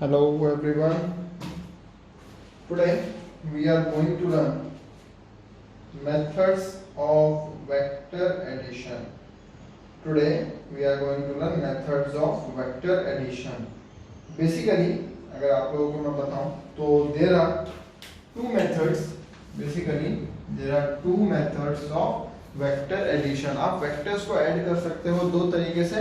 Hello everyone. Today we are going to learn methods of vector addition. Today we are going to learn methods of vector addition. Basically, अगर आप लोगों को मैं बताऊं तो there are two methods. Basically, there are two methods of vector addition. आप vectors को add कर सकते हो दो तरीके से.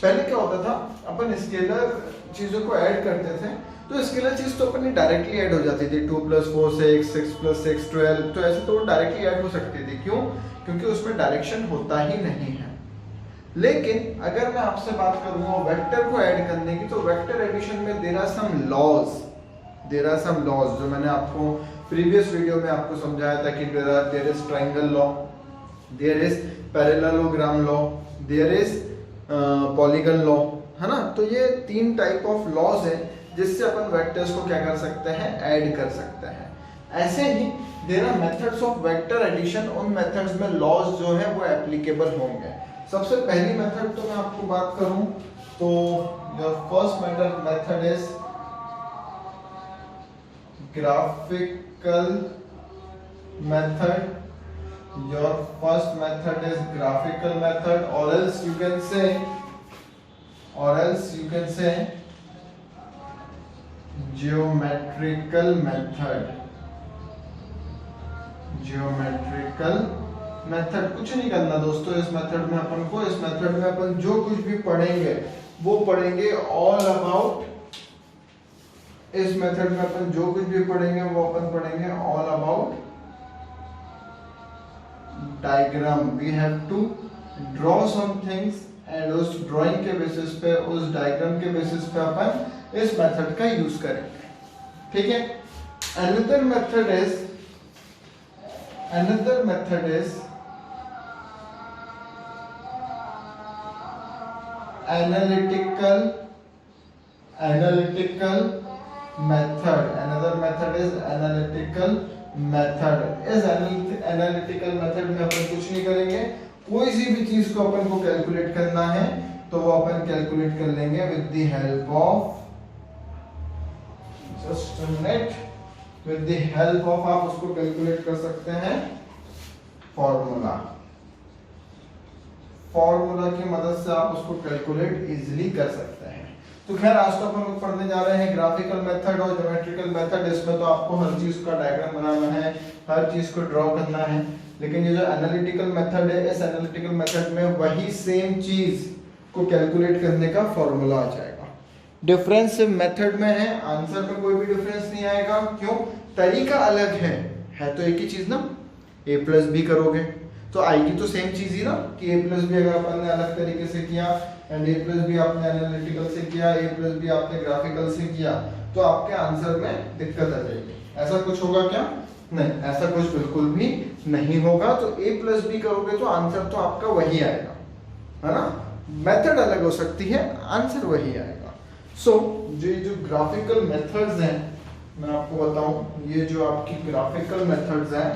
पहले क्या होता था, अपन स्केलर चीजों को ऐड करते थे तो स्केलर चीज तो अपनी डायरेक्टली ऐड हो जाती थी. 2 + 4 6, 6 + 6 12. तो ऐसे तो वो डायरेक्टली ऐड हो सकती थी. क्यों? क्योंकि उसमें डायरेक्शन होता ही नहीं है. लेकिन अगर मैं आपसे बात करूंगा वेक्टर को ऐड करने की, तो वेक्टर एडिशन में देयर आर सम लॉज जो मैंने आपको प्रीवियस वीडियो में आपको समझाया था कि there is triangle law, there is parallelogram law, there is polygon law, है ना. तो ये तीन टाइप ऑफ लॉज है जिससे अपन वेक्टर्स को क्या कर सकते हैं, ऐड कर सकते हैं. ऐसे ही there are methods of vector addition. उन मेथड्स में लॉज जो है वो एप्लीकेबल होंगे. सबसे पहली मेथड तो मैं आपको बात करूं तो your first method is graphical method. Your first method is graphical method, or else you can say geometrical method. कुछ नहीं करना दोस्तों. इस मेथड में अपन जो कुछ भी पढ़ेंगे वो पढ़ेंगे ऑल अबाउट. इस मेथड में अपन जो कुछ भी पढ़ेंगे वो अपन पढ़ेंगे all about diagram. We have to draw some things and उस ड्राइंग के बेसिस पे, उस डायग्राम के बेसिस पे अपन इस मेथड का यूज करेंगे. ठीक है. Another method is analytical method. Another method is analytical method. इस एनालिटिकल मेथड में अपन कुछ नहीं करेंगे. कोई सी भी चीज को अपन को कैलकुलेट करना है तो वो अपन कैलकुलेट कर लेंगे with the help of just a minute. With the help of आप उसको कैलकुलेट कर सकते हैं फॉर्मूला की मदद से आप उसको कैलकुलेट इजीली कर सकते हैं. तो खैर आज तो अपन लोग पढ़ने जा रहे हैं ग्राफिकल मेथड और ज्योमेट्रिकल मेथड. इसमें तो आपको हर चीज का डायग्राम बनाना है, हर चीज को ड्रॉ करना है. लेकिन ये जो एनालिटिकल मेथड है, इस एनालिटिकल मेथड में वही सेम चीज को कैलकुलेट करने का फॉर्मूला आ जाएगा. डिफरेंस सिर्फ मेथड में है, आंसर में कोई भी डिफरेंस नहीं आएगा. क्यों? तरीका अलग है तो एक ही चीज ना. a + b करोगे तो आएगी तो सेम चीज ही ना, कि a + b अगर अपन ने अलग तरीके से किया एंड a + b आपने एनालिटिकल से किया, a + b आपने ग्राफिकल से किया, तो आपके आंसर में दिक्कत आ जाएगी. ऐसा कुछ होगा क्या? नहीं, ऐसा कुछ बिल्कुल भी नहीं होगा. तो a + b करोगे तो आंसर तो आपका वही आएगा, है ना. मेथड अलग हो सकती है, आंसर वही आएगा. सो जो ग्राफिकल मेथड्स हैं मैं आपको बताऊं, ये जो आपकी ग्राफिकल मेथड्स हैं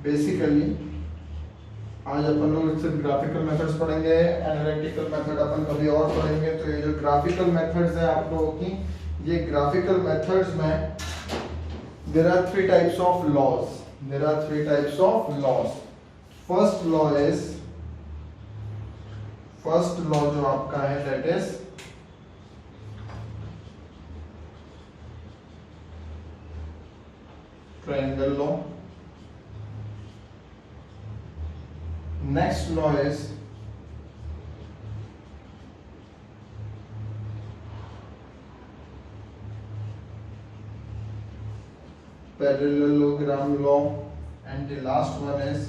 बेसिकली आज अपन लोग सिर्फ ग्राफिकल मेथड्स पढ़ेंगे. एनालिटिकल मेथड अपन कभी और पढ़ेंगे. तो ये जो ग्राफिकल मेथड्स हैं आप लोगों की, ये ग्राफिकल मेथड्स में there are three types of laws. First law जो आपका है that is triangle law. Next law is parallelogram law, and the last one is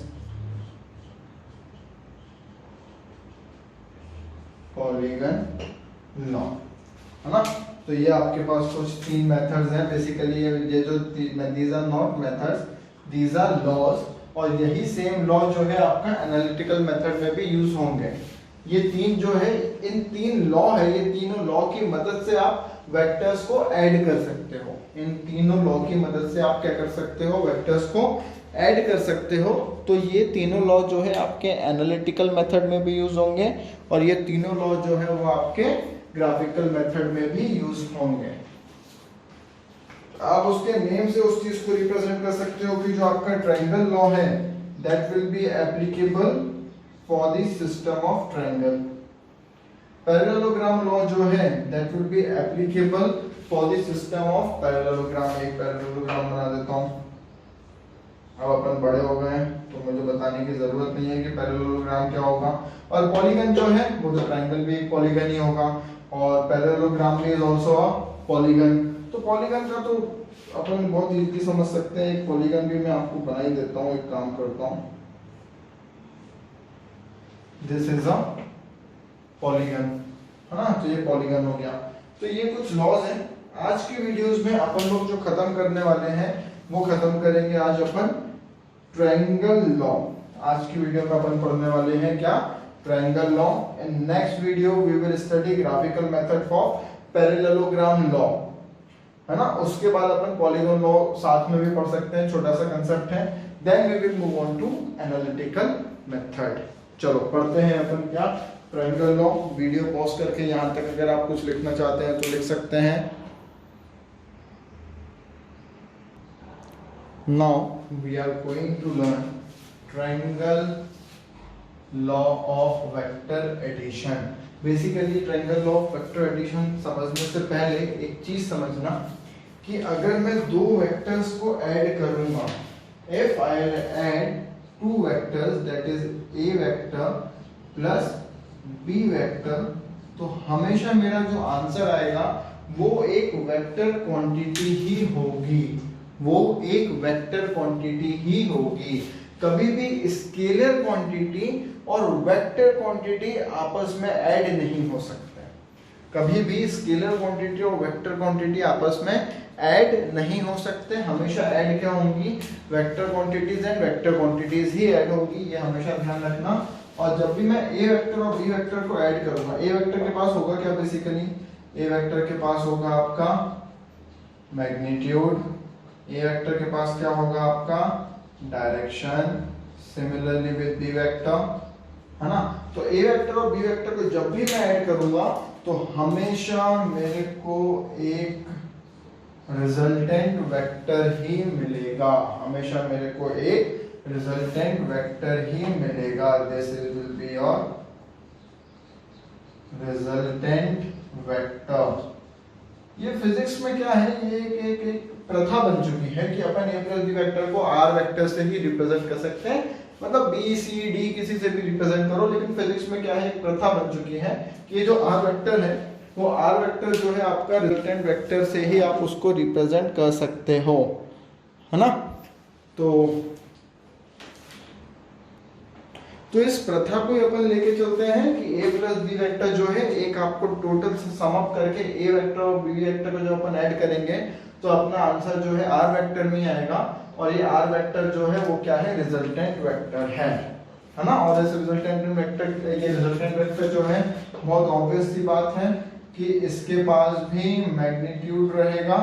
polygon law, है ना. तो ये आपके पास कुछ तीन मेथड्स हैं. बेसिकली ये जो these are not methods, these are laws. और यही सेम लॉ जो है आपका एनालिटिकल मेथड में भी यूज होंगे. ये तीन जो है, इन तीन लॉ है, ये तीनों लॉ की मदद से आप वेक्टर्स को ऐड कर सकते हो। इन तीनों लॉ की मदद से आप क्या कर सकते हो, वेक्टर्स को ऐड कर सकते हो। तो ये तीनों लॉ जो है आपके एनालिटिकल मेथड में भी यूज होंगे और ये तीनों लॉ जो है वो आपके ग्राफिकल मेथड में भी यूज होंगे। आप उसके नेम से उस चीज को रिप्रेजेंट कर सकते हो कि जो आपका ट्रायंगल लॉ है that will be applicable for the system of triangle. Parallelogram law जो है that will be applicable for the system of parallelogram. एक पैरेललोग्राम बना देता हूं। अब अपन बड़े हो गए हैं तो मुझे बताने की जरूरत नहीं है कि पैरेललोग्राम क्या होगा। और पॉलीगन जो है वो तो ट्रायंगल भी एक पॉलीगन ही होगा और पैरेललोग्राम भी इज आल्सो अ पॉलीगन। तो पॉलीगन का तो अपन बहुत इजीली समझ सकते हैं। एक पॉलीगन भी मैं आपको बना ही देता हूँ। एक काम करता हूँ, दिस इज अ पॉलीगन, है ना। तो ये पॉलीगन हो गया। तो ये कुछ लॉज हैं। आज की वीडियोस में अपन लोग जो खत्म करने वाले हैं वो खत्म करेंगे आज अपन ट्रायंगल लॉ। आज की वीडियो में अपन पढ़ने वाले हैं क्या, triangle law. In next video we will study graphical method for parallelogram law, है ना। उसके बाद अपन पॉलीगन लॉ साथ में भी पढ़ सकते हैं, छोटा सा कंसेप्ट है। Then we will move on to analytical method. चलो पढ़ते हैं अपन क्या, ट्रायंगल लॉ। वीडियो पॉज करके यहां तक अगर आप कुछ लिखना चाहते हैं तो लिख सकते हैं। Now we are going to learn triangle law of vector addition. Basically triangle law of vector addition समझने से पहले एक चीज समझना कि अगर मैं दो वेक्टर्स को ऐड करूंगा, if I add two vectors that is a vector plus b vector, तो हमेशा मेरा जो आंसर आएगा वो एक वेक्टर क्वांटिटी ही होगी। वो एक वेक्टर क्वांटिटी ही होगी। कभी भी स्केलर क्वांटिटी और वेक्टर क्वांटिटी आपस में ऐड नहीं हो सकते। कभी भी स्केलर क्वांटिटी और वेक्टर क्वांटिटी आपस में ऐड नहीं हो सकते। हमेशा ऐड क्या होंगी, vector quantities and vector quantities he add होगी। ये हमेशा ध्यान रखना। और जब भी मैं ए वेक्टर और बी वेक्टर को ऐड करूंगा, ए वेक्टर के पास होगा क्या, बेसिकली ए वेक्टर के पास होगा आपका मैग्नीट्यूड, ए वेक्टर के पास क्या होगा आपका direction, similarly with B vector, है ना। तो ए वेक्टर और बी वेक्टर को जब भी मैं ऐड करूंगा तो हमेशा मेरे को एक रिजल्टेंट वेक्टर ही मिलेगा। हमेशा मेरे को एक रिजल्टेंट वेक्टर ही मिलेगा। This will be your resultant vector. ये फिजिक्स में क्या है, ये एक प्रथा बन चुकी है कि अपन ए प्लस बी वेक्टर को आर वेक्टर से ही रिप्रेजेंट कर सकते हैं। मतलब बी सी डी किसी से भी रिप्रेजेंट करो, लेकिन फिजिक्स में क्या है, एक प्रथा बन चुकी है कि ये जो आर वेक्टर है वो आर वेक्टर जो है आपका रिजल्टेंट वेक्टर से ही आप उसको रिप्रेजेंट कर सकते हो, है ना। तो इस प्रथा को अपन लेके चलते हैं कि a प्लस बी वेक्टर जो है, एक आपको टोटल से सम अप करके a वेक्टर और b वेक्टर को जो अपन ऐड करेंगे तो अपना आंसर जो है r वेक्टर में आएगा। और ये r वेक्टर जो है वो क्या है, रिजल्टेंट वेक्टर है ना। और इस रिजल्टेंट वेक्टर, ये रिजल्टेंट वेक्टर जो है बहुत ऑब्वियस सी बात है कि इसके पास भी मैग्नीट्यूड रहेगा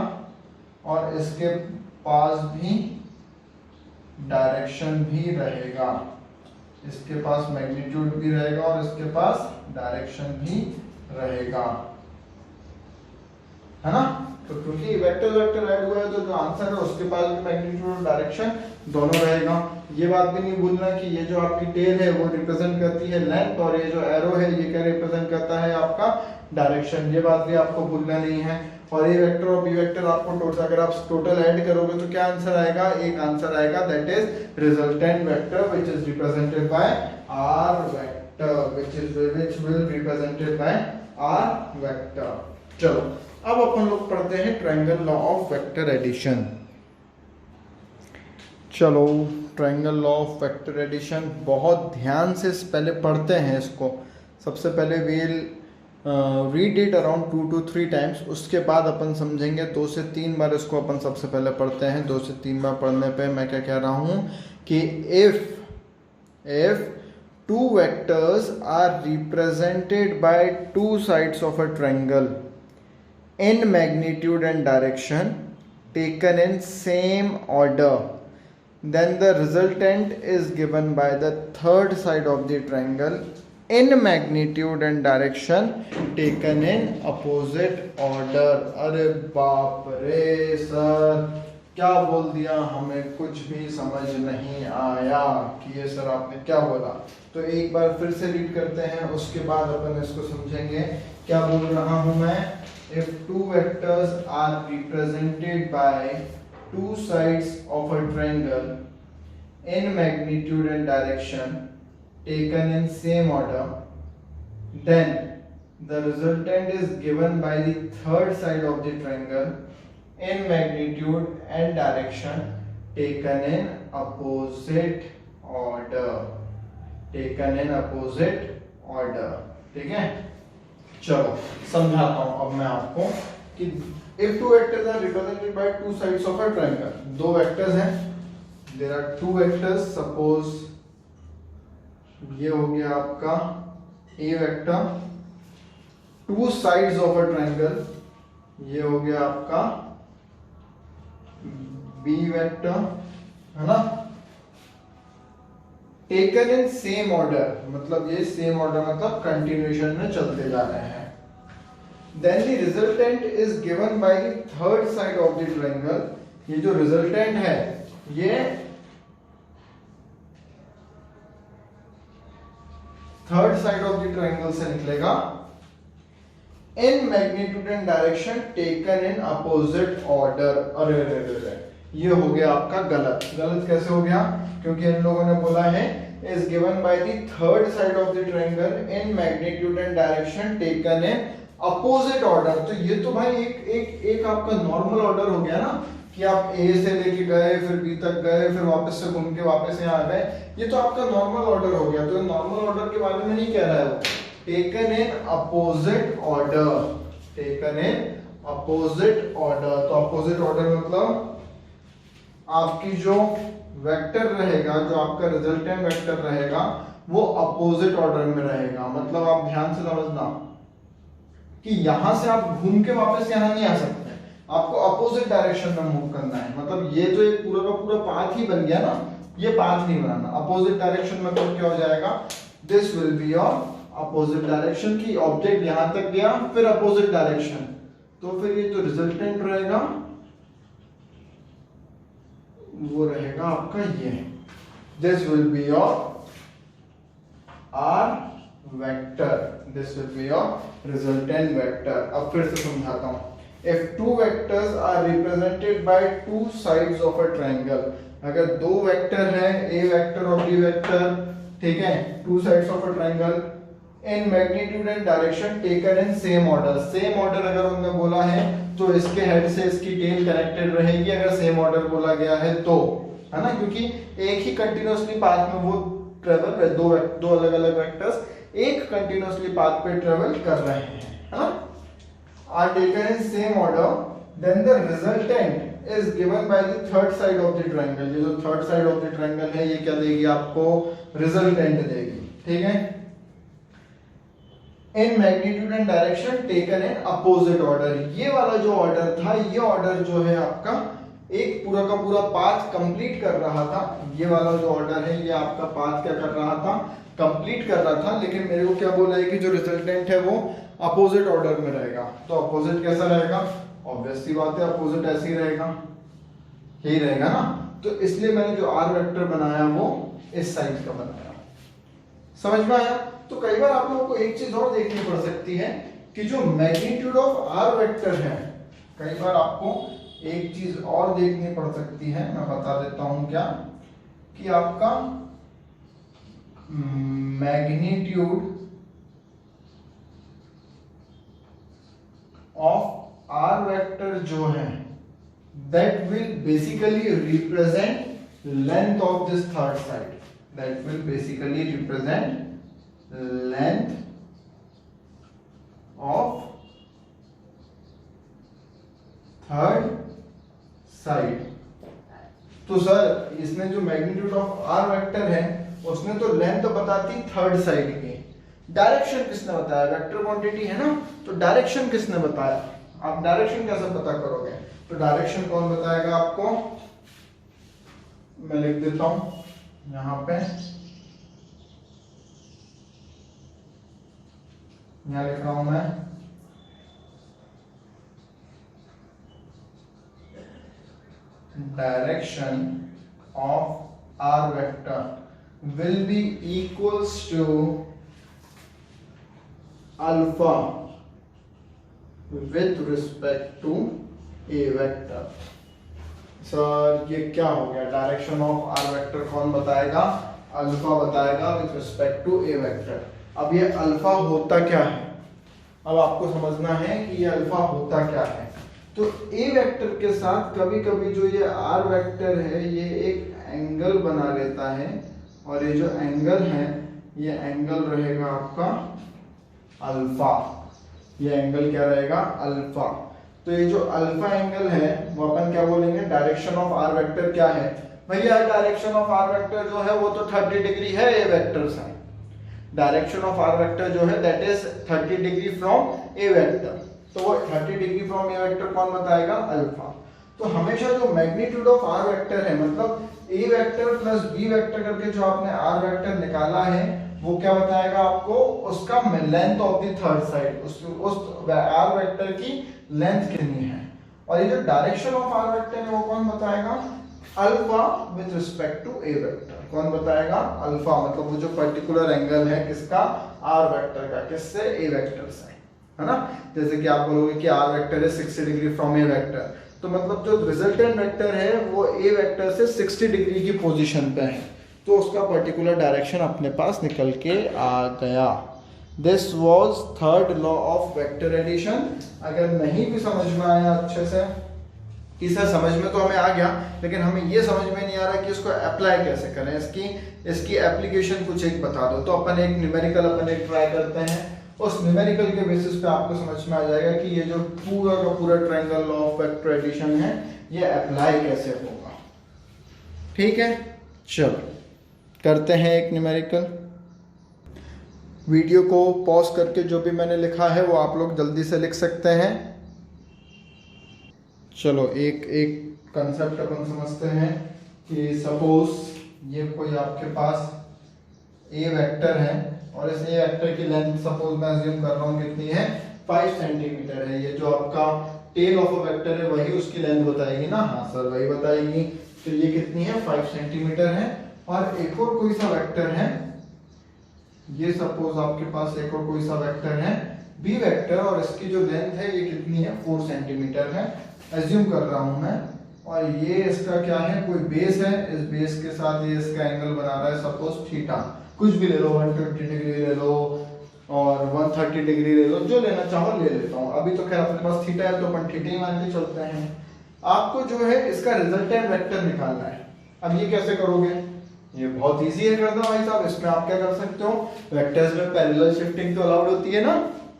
और इसके पास भी डायरेक्शन भी रहेगा। इसके पास मैग्नीट्यूड भी रहेगा और इसके पास डायरेक्शन भी रहेगा, है ना। तो क्योंकि वेक्टर वेक्टर ऐड हुआ है तो जो आंसर है उसके पास भी मैग्नीट्यूड और डायरेक्शन दोनों रहेगा। ये बात भी नहीं भूलना कि ये जो आपकी टेल है वो रिप्रेजेंट करती है लेंथ और ये जो एरो है ये क्या रिप्रेजेंट करता है आपका डायरेक्शन। ये बात भी आपको भूलना नहीं है। और ए वेक्टर और बी वेक्टर आपको टोटल, अगर आप टोटल ऐड करोगे तो क्या आंसर आएगा, एक आंसर आएगा that is resultant vector which is represented by R vector, which will represented by R vector. चलो अब अपन लोग पढ़ते हैं triangle law of vector addition. चलो triangle law of vector addition बहुत ध्यान से पहले पढ़ते हैं इसको। सबसे पहले we'll read it around 2 to 3 times, उसके बाद अपन समझेंगे। 2 से 3 बार इसको अपन सबसे पहले पढ़ते हैं। 2 से 3 बार पढ़ने पे मैं क्या कह रहा हूँ कि if two vectors are represented by two sides of a triangle in magnitude and direction taken in same order, then the resultant is given by the third side of the triangle in magnitude and direction taken in opposite order। अरे बाप रे sir, क्या बोल दिया, हमें कुछ भी समझ नहीं आया कि ये सर आपने क्या बोला। तो एक बार फिर से रीड करते हैं, उसके बाद अपन इसको समझेंगे। क्या बोल रहा हूं मैं? If two vectors are represented by two sides of a triangle in magnitude and direction taken in same order, then the resultant is given by the third side of the triangle in magnitude and direction taken in opposite order, taken in opposite order। ठीक है, चलो समझाता हूं अब मैं आपको कि if two vectors are represented by two sides of a triangle, दो वेक्टर्स हैं, there are two vectors, suppose ये हो गया आपका A vector, two sides of a triangle, ये हो गया आपका B वेक्टर, है ना। टेकन इन सेम ऑर्डर, मतलब ये सेम ऑर्डर मतलब कंटिन्यूएशन में चलते जा रहे हैं। Then the resultant is given by the third side of the triangle. ये जो रिजल्टेंट है ये third side of the triangle से निकलेगा in magnitude and direction taken in opposite order. अरे रे रे रे, ये हो गया आपका गलत। गलत कैसे हो गया? क्योंकि इन लोगों ने बोला है is given by the third side of the triangle in magnitude and direction taken in opposite order. तो ये तो भाई एक आपका नॉर्मल ऑर्डर हो गया ना, कि आप ए से लेके गए, फिर बी तक गए, फिर वापस से घूम के वापस यहाँ आ गए। ये तो आपका नॉर्मल ऑर्डर हो गया। तो नॉर्मल ऑर्डर के बारे में नहीं कह रहा है वो, taken in opposite order, taken in opposite order. तो अपोजिट ऑर्डर मतलब आपकी जो वेक्टर रहेगा, जो आपका रिजल्टेंट वेक्टर रहेगा, वो अपोजिट ऑर्डर में रहेगा। मतलब आप ध्यान से समझना कि यहां से आप घूम के वापस यहां नहीं आ सकते, आपको अपोजिट डायरेक्शन में मूव करना है। मतलब ये तो एक पूरा का पूरा पाथ ही बन गया ना, ये पाथ नहीं बनाना। अपोजिट डायरेक्शन में तो क्या हो जाएगा, this will be your opposite direction. की ऑब्जेक्ट यहां तक गया, फिर अपोजिट डायरेक्शन, तो फिर ये जो रिजल्टेंट रहेगा वो रहेगा आपका ये, this will be your R vector, this will be your resultant vector. अब फिर से समझाता हूं। If two vectors are represented by two sides of a triangle, अगर दो वेक्टर है, A वेक्टर और B वेक्टर, ठीक है, two sides of a triangle in magnitude and direction taken in same order। Same order अगर उन्होंने बोला है तो इसके हेड से इसकी टेल कनेक्टेड रहेगी, अगर सेम ऑर्डर बोला गया है तो, है ना, क्योंकि एक ही कंटिन्यूअसली पाथ में वो ट्रेवल, दो अलग अलग वेक्टर्स एक कंटिन्यूअसली पाथ पे ट्रेवल कर रहे हैं, है ना, are taken in same order, then the resultant is given by the third side of the triangle। ये जो third side of the triangle है ये क्या देगी आपको, रिजल्टेंट देगी। ठीक है, इन magnitude and direction taken in opposite order. ये वाला जो ऑर्डर था, ये ऑर्डर जो है आपका एक पूरा का पूरा पाथ कंप्लीट कर रहा था। ये वाला जो ऑर्डर है ये आपका पाथ क्या कर रहा था, कंप्लीट कर रहा था। लेकिन मेरे को क्या बोला है कि जो रिजल्टेंट है वो अपोजिट ऑर्डर में रहेगा। तो अपोजिट कैसा रहेगा, ऑब्वियस सी बात है अपोजिट ऐसे ही रहेगा, यही रहेगा ना। तो इसलिए मैंने जो आर वेक्टर बनाया वो इस साइड का बनाया। समझ में आया? तो कई बार आप लोगों को एक चीज और देखनी पड़ सकती है कि जो मैग्नीट्यूड ऑफ आर वेक्टर है, कई बार आपको एक चीज और देखनी पड़ सकती है, मैं बता देता हूं क्या, कि आपका मैग्नीट्यूड ऑफ आर वेक्टर जो है that will basically represent length of this third side, that will basically represent length of third side। तो सर इसमें जो मैग्नीट्यूड ऑफ आर वेक्टर है उसने तो लेंथ बताती थर्ड साइड की, डायरेक्शन किसने बताया? वेक्टर क्वांटिटी है ना, तो डायरेक्शन किसने बताया? आप डायरेक्शन कैसे पता करोगे? तो डायरेक्शन कौन बताएगा आपको? मैं लिख देता हूं यहां पे, यहां लिख रहा हूं मैं, direction of R vector will be equals to alpha with respect to A vector. Sir ये क्या हो गया? डायरेक्शन ऑफ आर वेक्टर कौन बताएगा? अल्फा बताएगा with respect to A vector. अब ये अल्फा होता क्या है? अब आपको समझना है कि ये अल्फा होता क्या है। तो ए वेक्टर के साथ कभी कभी जो ये आर वेक्टर है ये एक एंगल बना लेता है, और ये जो एंगल है ये एंगल रहेगा आपका अल्फा। ये एंगल क्या रहेगा? अल्फा। तो ये जो अल्फा एंगल है वो अपन क्या बोलेंगे? डायरेक्शन ऑफ आर वेक्टर क्या है भैया? डायरेक्शन ऑफ आर वेक्टर जो है वो तो 30 डिग्री है ए वेक्टर से। डायरेक्शन ऑफ आर वेक्टर जो है that is 30 degree from A vector. तो वो 30 डिग्री फ्रॉम ए वेक्टर कौन बताएगा? अल्फा। तो हमेशा जो मैग्नीट्यूड ऑफ आर वेक्टर है, मतलब ए वेक्टर प्लस बी वेक्टर करके जो आपने आर वेक्टर निकाला है, वो क्या बताएगा आपको? उसका length of the third side, उस आर वेक्टर की लेंथ कितनी है। और ये जो डायरेक्शन ऑफ आर वेक्टर है वो कौन बताएगा? Alpha with respect to A vector. कौन बताएगा? अल्फा। मतलब वो जो पर्टिकुलर एंगल है किसका? आर वेक्टर का। किससे? ए वेक्टर से, है ना। जैसे कि आप बोलोगे कि आर वेक्टर है 60 डिग्री फ्रॉम ए वेक्टर, तो मतलब जो रिजल्टेंट वेक्टर है वो ए वेक्टर से 60 डिग्री की पोजीशन पे है, तो उसका पर्टिकुलर डायरेक्शन अपने पास निकल के आ गया। This was third law of vector addition. अगर नहीं भी समझ में आया अच्छे से, इसे समझ में तो हमें आ गया, लेकिन हमें ये समझ में नहीं आ रहा कि इसको अप्लाई कैसे करें, इसकी एप्लीकेशन कुछ एक बता दो। तो अपन एक न्यूमेरिकल ट्राई करते हैं, उस न्यूमेरिकल के बेसिस पे आपको समझ में आ जाएगा कि ये जो पूरा का पूरा triangle law of vector addition है ये अप्लाई कैसे होगा। ठीक है, चलो करते हैं एक न्यूमेरिकल। वीडियो को पॉज करके जो भी मैंने लिखा है वो आप लोग जल्दी से लिख सकते हैं। चलो एक एक कंसेप्ट अपन समझते हैं कि सपोज ये कोई आपके पास ए वेक्टर है, और इस ए वेक्टर की लेंथ सपोज मैं अज्यूम कर रहा हूँ कितनी है? 5 सेंटीमीटर है। ये जो आपका टेल ऑफ अ वेक्टर है वही उसकी लेंथ बताएगी ना? हाँ सर वही बताएगी। तो ये कितनी है? 5 सेंटीमीटर है। और एक और कोई सा वेक्टर है, ये सपोज आपके पास एक और कोई सा वेक्टर है बी वेक्टर, और इसकी जो लेंथ है ये कितनी है? 4 सेंटीमीटर है, एज्यूम कर रहा हूं मैं। और ये इसका क्या है? कोई बेस है, इस बेस के साथ ये इसका एंगल बना रहा है सपोज थीटा। कुछ भी ले लो, 120 डिग्री ले लो और 130 डिग्री ले लो, जो लेना चाहो ले लेता हूँ। अभी तो खैर अपने पास थीटा है तो अपन थीटा ही मान के चलते हैं। आपको जो है इसका रिजल्टेंट वेक्टर निकालना है। अब ये कैसे करोगे? ये बहुत इजी है करना भाई साहब। इसमें आप क्या कर सकते हो? वेक्टर्स में पैरेलल शिफ्टिंग तो अलाउड होती है ना,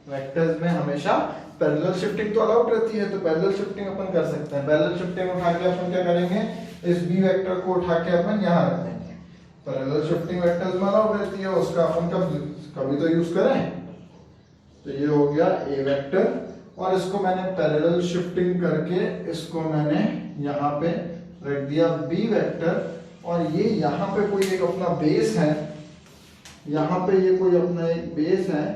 वेक्टर्स में हमेशा पैरेलल शिफ्टिंग तो अलाउड रहती है, तो पैरेलल शिफ्टिंग अपन कर सकते हैं। पैरेलल शिफ्टिंग उठा के अपन क्या करेंगे? इस बी वेक्टर को उठा के अपन यहाँ रख देंगे। पैरेलल शिफ्टिंग वेक्टर्स में अलाउड रहती है, उसका अपन कभी तो यूज करें। तो ये हो गया ए वेक्टर, और इसको मैंने पैरेलल शिफ्टिंग करके इसको मैंने यहाँ पे रख दिया बी वेक्टर। और ये यहाँ पे कोई एक अपना बेस है, यहाँ पे ये कोई अपना एक बेस है,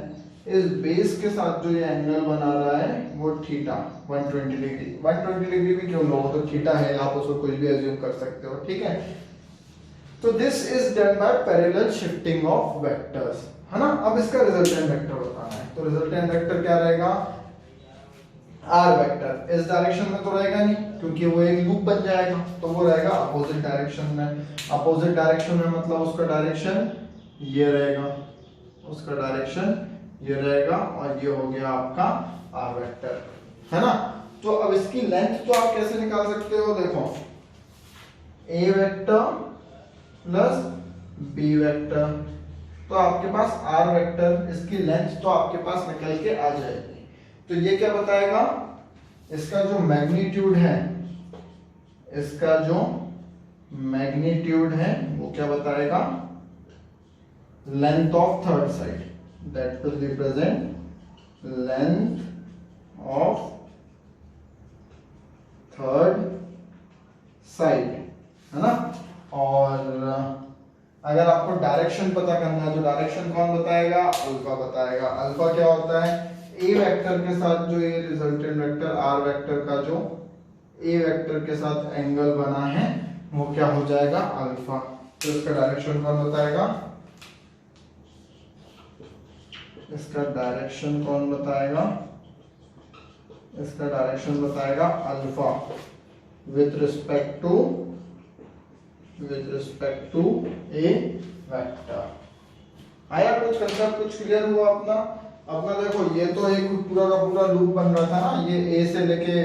इस बेस के साथ जो ये एंगल बना रहा है वो थीटा 120 डिग्री। 120 डिग्री भी क्यों लो, तो थीटा है, आप उसको कुछ भी एज्यूम कर सकते हो। ठीक है, तो this is done by parallel shifting of vectors, है ना। अब इसका रिजल्टेंट वेक्टर बताना है, तो रिजल्टेंट वेक्टर क्या रहेगा? Are vector. इस डायरेक्शन में तो रहेगा नहीं क्योंकि वो एक लूप बन जाएगा, तो वो रहेगा अपोजिट डायरेक्शन में। अपोजिट डायरेक्शन में मतलब उसका डायरेक्शन ये रहेगा, उसका डायरेक्शन ये रहेगा, और ये हो गया आपका आर वेक्टर, है ना। तो अब इसकी लेंथ तो आप कैसे निकाल सकते हो? देखो, ए वेक्टर प्लस बी वेक्टर, तो आपके पास आर वेक्टर, इसकी लेंथ तो आपके पास निकल के आ जाएगी। तो ये क्या बताएगा? इसका जो मैग्नीट्यूड है, इसका जो मैग्नीट्यूड है वो क्या बताएगा? length of third side, that will represent length of third side, है ना। और अगर आपको डायरेक्शन पता करना है तो डायरेक्शन कौन बताएगा, अल्फा बताएगा। अल्फा क्या होता है, ए वेक्टर के साथ जो ये रिजल्टेंट वेक्टर आर वेक्टर का जो ए वेक्टर के साथ एंगल बना है वो क्या हो जाएगा, अल्फा। तो इसका डायरेक्शन कौन बताएगा, इसका डायरेक्शन कौन बताएगा, इसका डायरेक्शन बताएगा alpha with respect to A vector. आया कुछ कंसेप्ट, कुछ क्लियर हुआ अपना। अपना देखो ये तो एक पूरा का पूरा लूप बन रहा था ना, ये ए से लेके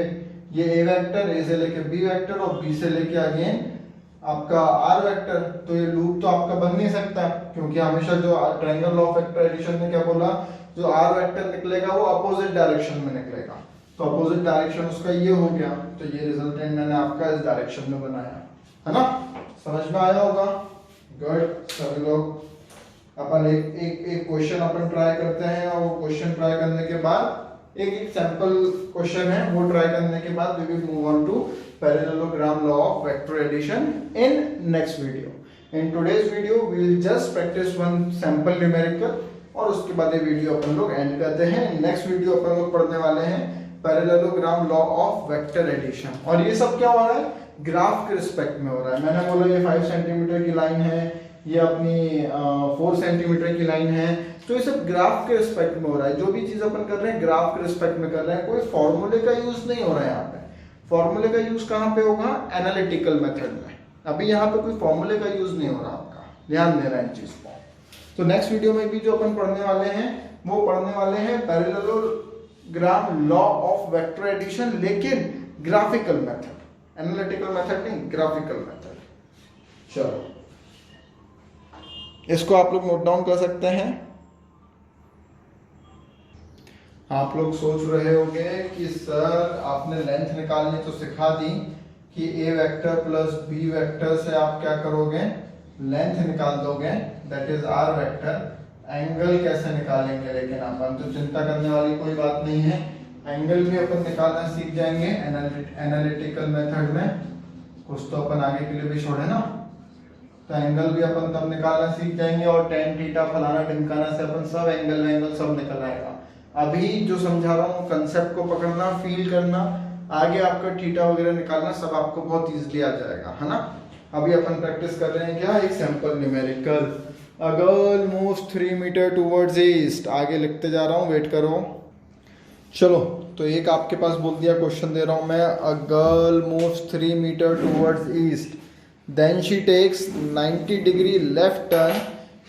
ये ए वेक्टर, ए से लेके बी वेक्टर और बी से लेके अगेन आपका आर वेक्टर। तो ये लूप तो आपका बन नहीं सकता क्योंकि हमेशा जो triangle law of vector addition ने क्या बोला, जो आर वेक्टर निकलेगा वो अपोजिट डायरेक्शन में निकलेगा। तो अपोजिट डायरेक्शन उसका ये हो गया, तो ये रिजल्टेंट मैंने आपका इस डायरेक्शन में बनाया, है ना। समझ में आया होगा, गुड। सभी लोग अपन एक क्वेश्चन अपन ट्राई करते हैं और वो क्वेश्चन ट्राई करने के बाद एक सैंपल क्वेश्चन है वो ट्राई करने के बाद we will move on to parallelogram law of vector addition in next video. In today's video we will just practice one sample numerical और उसके बाद ये वीडियो अपन लोग एंड करते हैं। नेक्स्ट वीडियो अपन लोग पढ़ने वाले हैं parallelogram law of vector addition. और ये सब क्या हो रहा है, ग्राफ के रिस्पेक्ट में हो रहा है। मैंने बोला ये 5 सेंटीमीटर की लाइन है, ये अपनी 4 सेंटीमीटर की लाइन है, तो ये सब ग्राफ के रिस्पेक्ट में हो रहा है। जो भी चीज अपन कर रहे हैं ग्राफ के रिस्पेक्ट में कर रहे हैं, कोई फॉर्मूले का यूज नहीं हो रहा है यहाँ पे। फॉर्मूले का यूज कहाँ पे होगा, एनालिटिकल मेथड में। अभी यहाँ पे कोई फॉर्मूले का यूज नहीं हो रहा, आपका ध्यान देना इन चीज को। तो नेक्स्ट वीडियो में भी जो अपन पढ़ने वाले हैं वो पढ़ने वाले हैं parallelogram law of vector addition, लेकिन ग्राफिकल मेथड, एनालिटिकल मेथड नहीं, ग्राफिकल मेथड। चलो इसको आप लोग नोट डाउन कर सकते हैं। आप लोग सोच रहे होंगे कि सर आपने लेंथ निकालनी तो सिखा दी कि A vector plus B vector से आप क्या करोगे, लेंथ निकाल दोगे, that is R vector. Angle कैसे निकालेंगे, लेकिन अपन तो चिंता करने वाली कोई बात नहीं है, एंगल भी अपन निकालना सीख जाएंगे एनालिटिकल मेथड में। कुछ तो अपन आगे के लिए भी छोड़े ना, तो एंगल भी अपन तब निकालना सीख जाएंगे और टेन थीटा फलाना ढिमकाना से अपन सब एंगल सब निकल आएगा। अभी जो समझा रहा हूँ कंसेप्ट को पकड़ना, फील करना, आगे आपका थीटा वगैरह निकालना सब आपको बहुत इजीली आ जाएगा, है ना। अभी अपन प्रैक्टिस कर रहे हैं क्या, एक sample numerical. A girl moves 3 metre towards east. आगे लिखते जा रहा हूँ, वेट करो। चलो तो एक आपके पास बोल दिया, क्वेश्चन दे रहा हूँ मैं। A girl moves 3 metre towards east, then she takes 90 degree left turn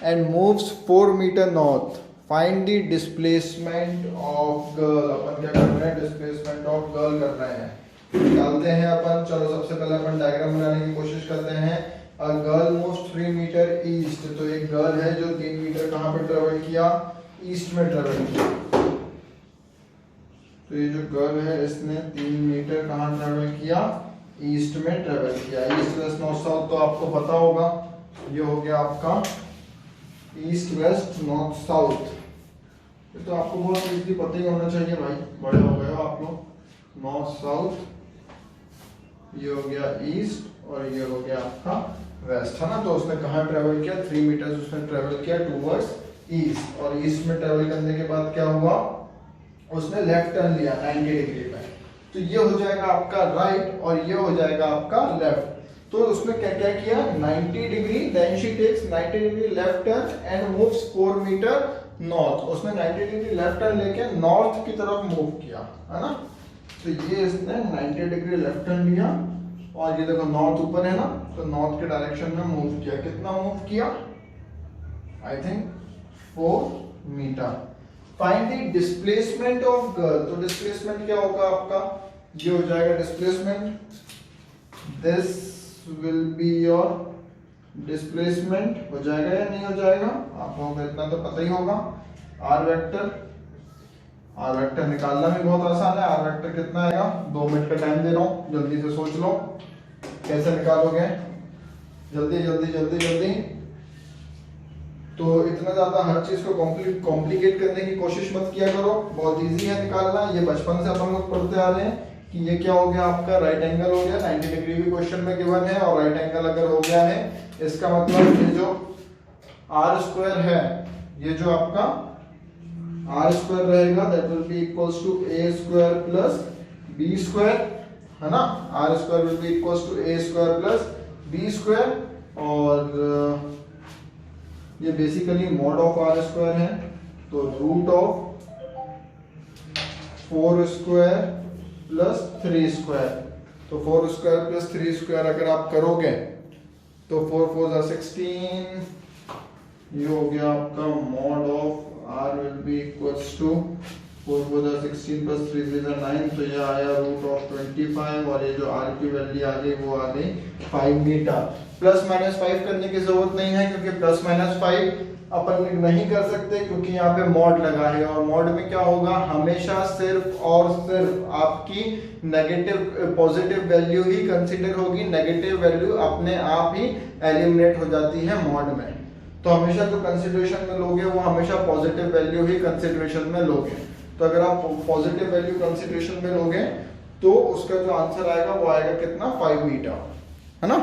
and moves 4 metre north. Find the displacement of girl. अपन क्या कर रहे हैं, डिस्प्लेसमेंट ऑफ गर्ल कर रहे हैं, निकालते हैं अपन। चलो सबसे पहले अपन डायग्राम बनाने की कोशिश करते हैं। A girl moves 3 metre east, तो एक गर्ल है जो 3 मीटर कहाँ पे ट्रेवल किया, ईस्ट में ट्रेवल किया। तो ये जो गर्ल है इसने 3 मीटर कहाँ ट्रेवल किया, ईस्ट में ट्रेवल किया। ईस्ट वेस्ट नॉर्थ साउथ तो आपको पता होगा, ये हो गया आपका ईस्ट वेस्ट नॉर्थ साउथ। ये तो आपको बहुत इजीली पता ही होना चाहिए भाई, बड़े हो गए हो आप लोग। नॉर्थ साउथ, ये हो गया ईस्ट और ये हो गया आपका वेस्ट, है ना। तो उसने कहाँ ट्रेवल किया, 3 मीटर उसने ट्रेवल किया टूवर्ड्स ईस्ट। और ईस्ट में ट्रेवल करने के बाद क्या हुआ, उसने लेफ्ट टर्न लिया 90 डिग्री पे। तो ये हो जाएगा आपका राइट और ये हो जाएगा आपका लेफ्ट। तो उसने क्या क्या किया, 90 degree, then she takes 90 degree left turn and moves 4 metre north. उसने 90 डिग्री लेफ्ट टर्न लेके नॉर्थ की तरफ मूव किया, है ना। तो ये इसने 90 डिग्री लेफ्ट टर्न लिया और ये देखो नॉर्थ ऊपर है ना, तो नॉर्थ के डायरेक्शन में मूव किया। कितना मूव किया, I think 4 metre. Find the displacement of girl. तो डिस्प्लेसमेंट क्या होगा आपका, ये हो जाएगा displacement, this will be your displacement. हो जाएगा या नहीं हो जाएगा, आप लोगों को इतना तो पता ही होगा। आर वेक्टर, आर वेक्टर निकालना भी बहुत आसान है। आर वेक्टर कितना आएगा, 2 मिनट का टाइम दे रहा हूं, जल्दी से सोच लो कैसे निकालोगे, जल्दी जल्दी जल्दी जल्दी। तो इतना ज्यादा हर चीज को कॉम्प्लिकेट करने की कोशिश मत किया करो, बहुत इजी है निकालना। ये बचपन से अपन लोग पढ़ते आ रहे हैं कि ये क्या हो गया आपका राइट एंगल हो गया, 90 डिग्री भी क्वेश्चन में गिवन है, और राइट एंगल अगर हो गया है इसका मतलब ये जो आर स्क्वायर है, ये जो आपका आर स्क्वायर रहेगा that will be equals to A square plus B square, है ना। R square will be equals to A square plus B square, और ये basically mod of R square है, तो root of 4 square plus 3 square. तो 4 square plus 3 square अगर आप करोगे तो 4 4 जा 16, ये हो गया आपका mod of R will be equals to 4 4 जा 16 प्लस 3 3 जा 9, तो ये आया रूट ऑफ 25, और ये जो आर की वैल्यू आ गई वो आ गई 5 मीटर। प्लस माइनस 5 करने की जरूरत नहीं है, क्योंकि प्लस माइनस 5 अपन नहीं कर सकते, क्योंकि यहाँ पे मॉड लगा है, और मॉड में क्या होगा, हमेशा सिर्फ और सिर्फ आपकी नेगेटिव पॉजिटिव वैल्यू ही कंसीडर होगी, नेगेटिव वैल्यू अपने आप ही एलिमिनेट हो जाती है मॉड में। तो हमेशा जो कंसिडरेशन में लोगे वो हमेशा पॉजिटिव वैल्यू ही कंसिडरेशन में लोगे। तो अगर आप पॉजिटिव वैल्यू कंसिडरेशन में लोगे तो उसका जो आंसर आएगा वो आएगा कितना, 5 मीटर, है ना।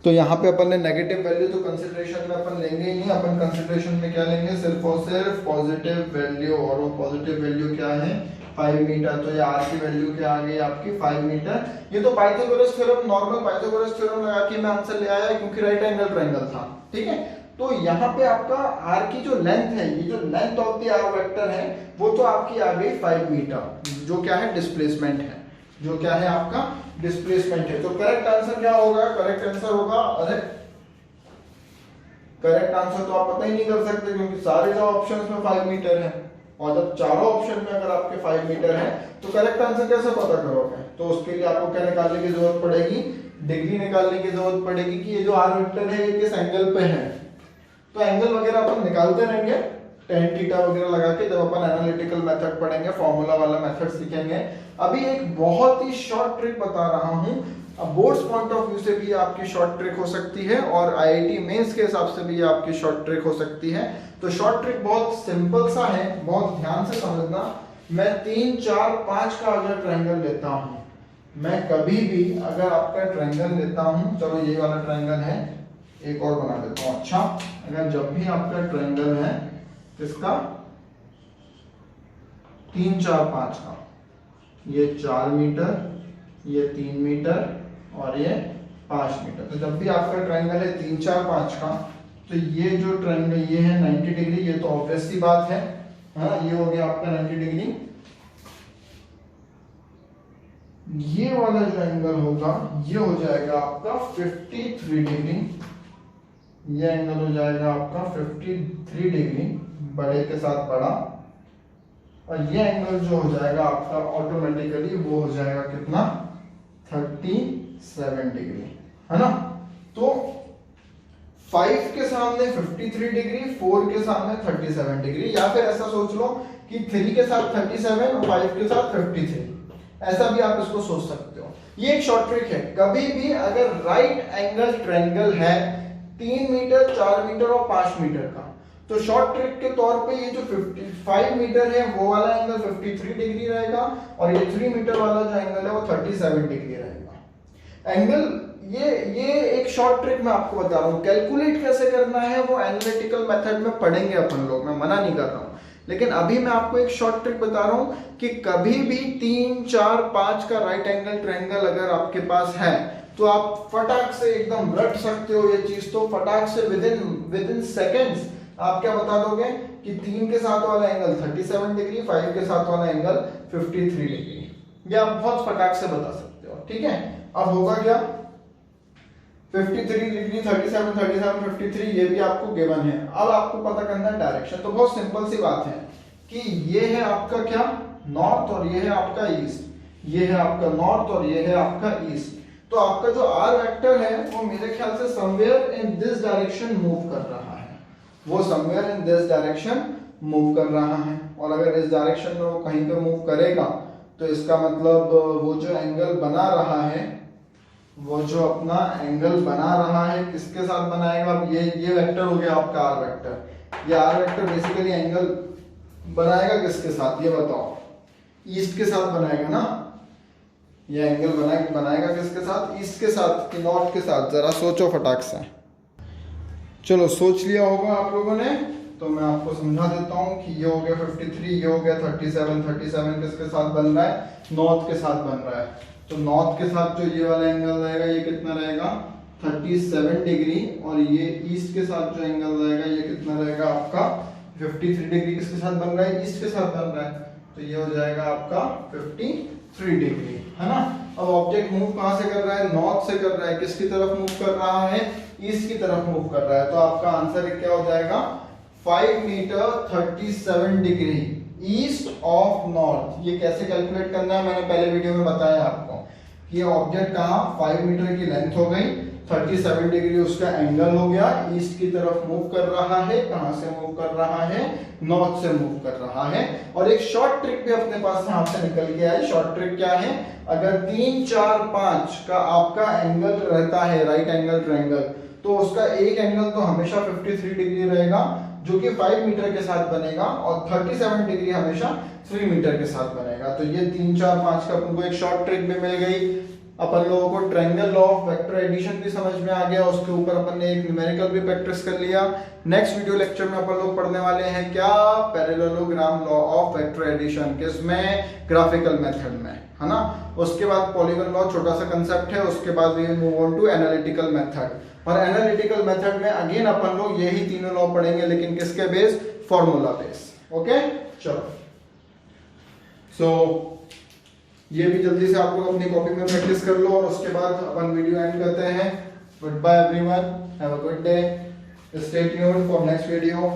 तो यहाँ पे अपन ने नेगेटिव वैल्यू तो कंसिडरेशन में अपन लेंगे ही नहीं, अपन कंसिडरेशन में क्या लेंगे, सिर्फ और सिर्फ पॉजिटिव वैल्यू, और वो पॉजिटिव वैल्यू क्या है, 5 मीटर। तो ये आर की वैल्यू क्या आ गई आपकी 5 मीटर। ये तो Pythagoras theorem, normal Pythagoras theorem लगा के मैं आंसर ले आया, क्योंकि राइट एंगल ट्रायंगल था, ठीक है। तो यहाँ पे आपका आर की जो लेंथ है, ये जो length of the R vector है, वो तो आपकी आ गई 5 मीटर, जो क्या है डिस्प्लेसमेंट है, जो क्या है आपका डिस्प्लेसमेंट है। तो करेक्ट आंसर क्या होगा, करेक्ट आंसर होगा, अरे करेक्ट आंसर तो आप पता ही नहीं कर सकते, क्योंकि सारे जो ऑप्शंस में 5 मीटर है, और जब चारों ऑप्शन में अगर आपके 5 मीटर है तो करेक्ट आंसर कैसे पता करोगे। तो उसके लिए आपको क्या निकालने की जरूरत पड़ेगी, डिग्री निकालने की जरूरत पड़ेगी कि ये जो आर वेक्टर है ये किस एंगल पे है। तो एंगल वगैरह अपन निकालते रहेंगे, tan थीटा वगैरह लगा के, जब अपन एनालिटिकल मेथड पढ़ेंगे, फॉर्मूला वाला मेथड सीखेंगे। अभी एक बहुत ही शॉर्ट ट्रिक बता रहा हूं, अब बोर्ड्स पॉइंट ऑफ व्यू से भी आपकी शॉर्ट ट्रिक हो सकती है, और आईआईटी मेंस के हिसाब से भी आपकी शॉर्ट ट्रिक हो सकती है। तो शॉर्ट ट्रिक बहुत सिंपल सा है, बहुत ध्यान से समझना। मैं 3 4 5 का अगर ट्रायंगल लेता हूं, मैं कभी भी अगर आपका ट्रायंगल लेता हूं, चलो ये वाला ट्रायंगल है, एक और बना देता हूं। अच्छा, अगर जब भी आपका ट्रायंगल है किसका, 3 4 5 का, ये 4 मीटर, ये 3 मीटर, और ये 5 मीटर। तो जब भी आपका ट्रायंगल है 3 4 5 का, तो ये जो ट्रायंगल ये है 90 डिग्री, ये तो ऑब्वियस सी बात है, हाँ, ये हो गया आपका 90 डिग्री। ये वाला जो एंगल होगा ये हो जाएगा आपका 53 डिग्री, ये एंगल हो जाएगा आपका 53 डिग्री, बड़े के साथ बड़ा, और ये एंगल जो हो जाएगा आपका ऑटोमेटिकली वो हो जाएगा कितना, 37 डिग्री, है ना। तो 5 के सामने 53 डिग्री, 4 के सामने 37 डिग्री, या फिर ऐसा सोच लो कि 3 के साथ 37 और 5 के साथ 53, ऐसा भी आप इसको सोच सकते हो। ये एक शॉर्ट ट्रिक है, कभी भी अगर राइट एंगल ट्रायंगल है 3 मीटर, 4 मीटर और 5 मीटर का, तो शॉर्ट ट्रिक के तौर पे ये जो 55 मीटर है वो वाला एंगल 53 डिग्री रहेगा, और ये 3 मीटर वाला जो एंगल है वो 37 डिग्री रहेगा। एंगल ये एक शॉर्ट ट्रिक मैं आपको बता रहा हूँ, कैलकुलेट कैसे करना है वो एनालिटिकल मेथड में पढ़ेंगे अपन लोग, मैं मना नहीं कर रहा हूँ, लेकिन अभी मैं आपको एक शॉर्ट ट्रिक बता रहा हूँ कि कभी भी 3 4 5 का राइट एंगल ट्रायंगल अगर आपके पास है तो आप फटाक से एकदम रट सकते हो ये चीज, तो फटाक से विद इन सेकेंड्स आप क्या बता दोगे कि 3 के साथ वाला एंगल 37 डिग्री, 5 के साथ वाला एंगल 53 डिग्री, ये आप बहुत फटाक से बता सकते हो, ठीक है। अब होगा क्या, 53 डिग्री, 37 37 53, ये भी आपको गिवन है। अब आपको पता करना है डायरेक्शन, तो बहुत सिंपल सी बात है कि ये है आपका क्या, नॉर्थ, और ये है आपका ईस्ट, ये है आपका नॉर्थ और ये है आपका ईस्ट। तो आपका जो आर वेक्टर है वो मेरे ख्याल से somewhere in this direction move कर रहा है, वो somewhere in this direction move कर रहा है, और अगर इस डायरेक्शन में वो कहीं पे मूव करेगा तो इसका मतलब वो जो एंगल बना रहा है वो जो अपना एंगल बना रहा है किसके साथ बनाएगा? अब ये वेक्टर हो गया आपका आर वेक्टर। ये आर वेक्टर बेसिकली एंगल बनाएगा किसके साथ, ये बताओ? ईस्ट के साथ बनाएगा ना। ये एंगल बनाएगा किसके साथ? ईस्ट के साथ कि नॉर्थ के साथ? जरा सोचो फटाक से। चलो सोच लिया होगा आप लोगों ने, तो मैं आपको समझा देता हूँ कि ये हो गया 53, ये हो गया 37। 37 किसके साथ बन रहा है? नॉर्थ के साथ बन रहा है। तो नॉर्थ के साथ जो ये वाला एंगल रहेगा ये कितना रहेगा? 37 डिग्री। और ये ईस्ट के साथ जो एंगल रहेगा ये कितना रहेगा आपका? 53 डिग्री। किसके साथ बन रहा है? ईस्ट के साथ बन रहा है, तो ये हो जाएगा आपका 53 डिग्री, है ना। अब ऑब्जेक्ट मूव कहां से कर रहा है? नॉर्थ से कर रहा है। किसकी तरफ मूव कर रहा है? ईस्ट की तरफ मूव कर रहा है। तो आपका आंसर क्या हो जाएगा? 5 metre 37 degree east of north. ये कैसे कैलकुलेट करना है मैंने पहले वीडियो में बताया आपको कि ये ऑब्जेक्ट कहां 5 मीटर की लेंथ हो गई, 37 डिग्री उसका एंगल हो गया, ईस्ट की तरफ मूव कर रहा है। कहां से मूव कर रहा है? नॉर्थ से मूव कर रहा है। और एक शॉर्ट ट्रिक भी अपने पास यहाँ से निकल के आए। शॉर्ट ट्रिक क्या है? अगर 3, 4, 5 का आपका एंगल रहता है, राइट एंगल ट्रायंगल, तो उसका एक एंगल तो हमेशा 53 डिग्री रहेगा जो कि 5 मीटर के साथ बनेगा, और 37 डिग्री हमेशा 3 मीटर के साथ बनेगा। तो ये 3, 4, 5 का अपन को एक शॉर्ट ट्रिक भी मिल गई। अपन लोगों को triangle law of vector addition भी समझ में आ गया। उसके ऊपर अपन ने एक न्यूमेरिकल भी प्रैक्टिस कर लिया। नेक्स्ट वीडियो लेक्चर में अपन लोग पढ़ने वाले हैं क्या? Parallelogram law of vector addition. किसमें? ग्राफिकल मेथड में, है ना। उसके बाद पॉलीगन लॉ छोटा सा कंसेप्ट है। उसके बाद we move on to analytical method. और एनालिटिकल मेथड में अगेन अपन लोग यही तीनों लॉ पढ़ेंगे, लेकिन किसके बेस? Formula base. ओके, चलो। सो ये भी जल्दी से आप लोग अपनी कॉपी में प्रैक्टिस कर लो, और उसके बाद अपन वीडियो एंड करते हैं। Good bye everyone, have a good day, stay tuned for next video.